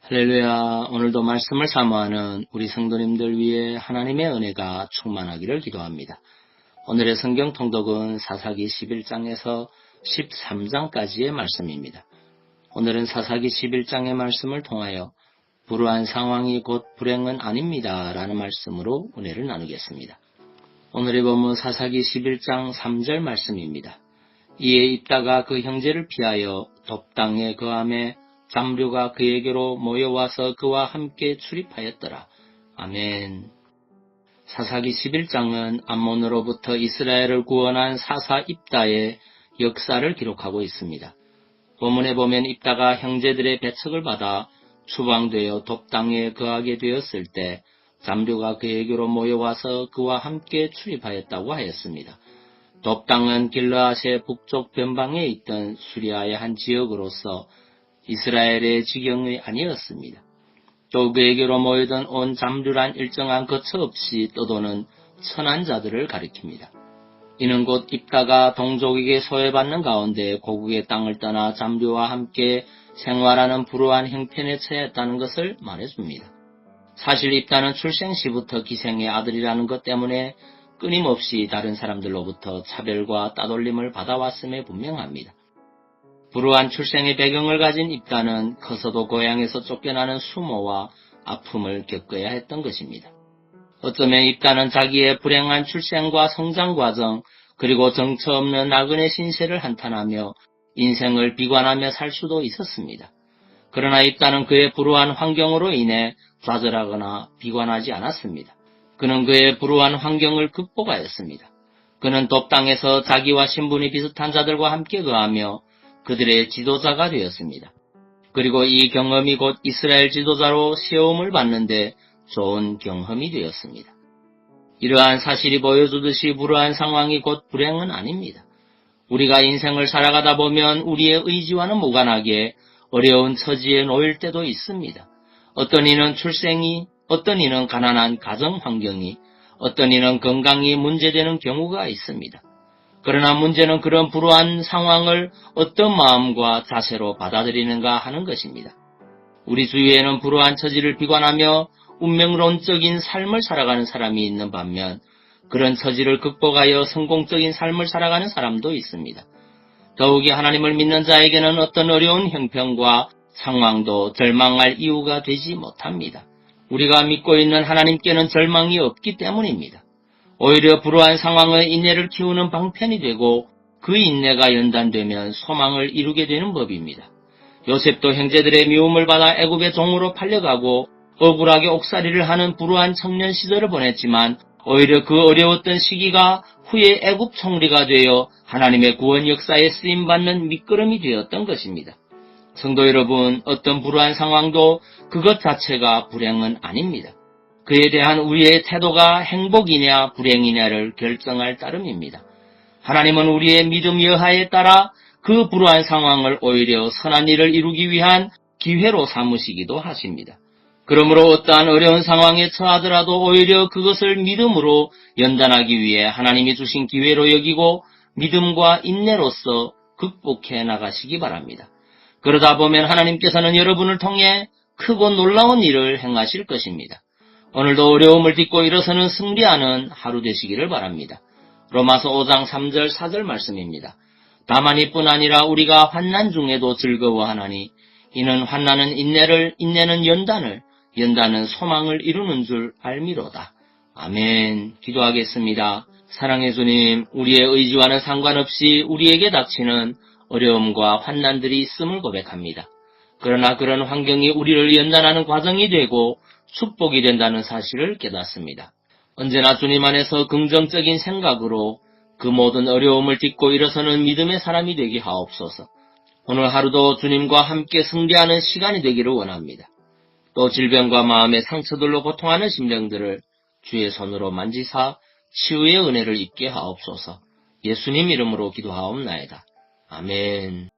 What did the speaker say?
할렐루야. 오늘도 말씀을 사모하는 우리 성도님들 위해 하나님의 은혜가 충만하기를 기도합니다. 오늘의 성경 통독은 사사기 11장에서 13장까지의 말씀입니다. 오늘은 사사기 11장의 말씀을 통하여 불우한 상황이 곧 불행은 아닙니다 라는 말씀으로 은혜를 나누겠습니다. 오늘의 본문 사사기 11장 3절 말씀입니다. 이에 입다가 그 형제를 피하여 돕당에 거함에 잠류가 그에게로 모여와서 그와 함께 출입하였더라. 아멘. 사사기 11장은 암몬으로부터 이스라엘을 구원한 사사 입다의 역사를 기록하고 있습니다. 본문에 보면 입다가 형제들의 배척을 받아 추방되어 돕당에 거하게 되었을 때 잠류가 그에게로 모여와서 그와 함께 출입하였다고 하였습니다. 돕당은 길르앗의 북쪽 변방에 있던 수리아의 한 지역으로서 이스라엘의 지경이 아니었습니다. 또 그에게로 모이던 온 잠류란 일정한 거처 없이 떠도는 천한 자들을 가리킵니다. 이는 곧 입다가 동족에게 소외받는 가운데 고국의 땅을 떠나 잠류와 함께 생활하는 불우한 형편에 처했다는 것을 말해줍니다. 사실 입다는 출생 시부터 기생의 아들이라는 것 때문에 끊임없이 다른 사람들로부터 차별과 따돌림을 받아왔음에 분명합니다. 불우한 출생의 배경을 가진 입다는 커서도 고향에서 쫓겨나는 수모와 아픔을 겪어야 했던 것입니다. 어쩌면 입다는 자기의 불행한 출생과 성장 과정 그리고 정처 없는 나그네 신세를 한탄하며 인생을 비관하며 살 수도 있었습니다. 그러나 입다는 그의 불우한 환경으로 인해 좌절하거나 비관하지 않았습니다. 그는 그의 불우한 환경을 극복하였습니다. 그는 돕당에서 자기와 신분이 비슷한 자들과 함께 거하며 그들의 지도자가 되었습니다. 그리고 이 경험이 곧 이스라엘 지도자로 시험을 받는데 좋은 경험이 되었습니다. 이러한 사실이 보여주듯이 불우한 상황이 곧 불행은 아닙니다. 우리가 인생을 살아가다 보면 우리의 의지와는 무관하게 어려운 처지에 놓일 때도 있습니다. 어떤 이는 출생이, 어떤 이는 가난한 가정 환경이, 어떤 이는 건강이 문제되는 경우가 있습니다. 그러나 문제는 그런 불우한 상황을 어떤 마음과 자세로 받아들이는가 하는 것입니다. 우리 주위에는 불우한 처지를 비관하며 운명론적인 삶을 살아가는 사람이 있는 반면 그런 처지를 극복하여 성공적인 삶을 살아가는 사람도 있습니다. 더욱이 하나님을 믿는 자에게는 어떤 어려운 형편과 상황도 절망할 이유가 되지 못합니다. 우리가 믿고 있는 하나님께는 절망이 없기 때문입니다. 오히려 불우한 상황의 인내를 키우는 방편이 되고 그 인내가 연단되면 소망을 이루게 되는 법입니다. 요셉도 형제들의 미움을 받아 애굽의 종으로 팔려가고 억울하게 옥살이를 하는 불우한 청년 시절을 보냈지만 오히려 그 어려웠던 시기가 후에 애굽 총리가 되어 하나님의 구원 역사에 쓰임받는 밑거름이 되었던 것입니다. 성도 여러분, 어떤 불우한 상황도 그것 자체가 불행은 아닙니다. 그에 대한 우리의 태도가 행복이냐 불행이냐를 결정할 따름입니다. 하나님은 우리의 믿음 여하에 따라 그 불우한 상황을 오히려 선한 일을 이루기 위한 기회로 삼으시기도 하십니다. 그러므로 어떠한 어려운 상황에 처하더라도 오히려 그것을 믿음으로 연단하기 위해 하나님이 주신 기회로 여기고 믿음과 인내로서 극복해 나가시기 바랍니다. 그러다 보면 하나님께서는 여러분을 통해 크고 놀라운 일을 행하실 것입니다. 오늘도 어려움을 딛고 일어서는 승리하는 하루 되시기를 바랍니다. 로마서 5장 3절 4절 말씀입니다. 다만 이뿐 아니라 우리가 환난 중에도 즐거워하나니 이는 환난은 인내를, 인내는 연단을, 연단은 소망을 이루는 줄 알미로다. 아멘. 기도하겠습니다. 사랑의 주님, 우리의 의지와는 상관없이 우리에게 닥치는 어려움과 환난들이 있음을 고백합니다. 그러나 그런 환경이 우리를 연단하는 과정이 되고 축복이 된다는 사실을 깨닫습니다. 언제나 주님 안에서 긍정적인 생각으로 그 모든 어려움을 딛고 일어서는 믿음의 사람이 되게 하옵소서. 오늘 하루도 주님과 함께 승리하는 시간이 되기를 원합니다. 또 질병과 마음의 상처들로 고통하는 심령들을 주의 손으로 만지사 치유의 은혜를 입게 하옵소서. 예수님 이름으로 기도하옵나이다. 아멘.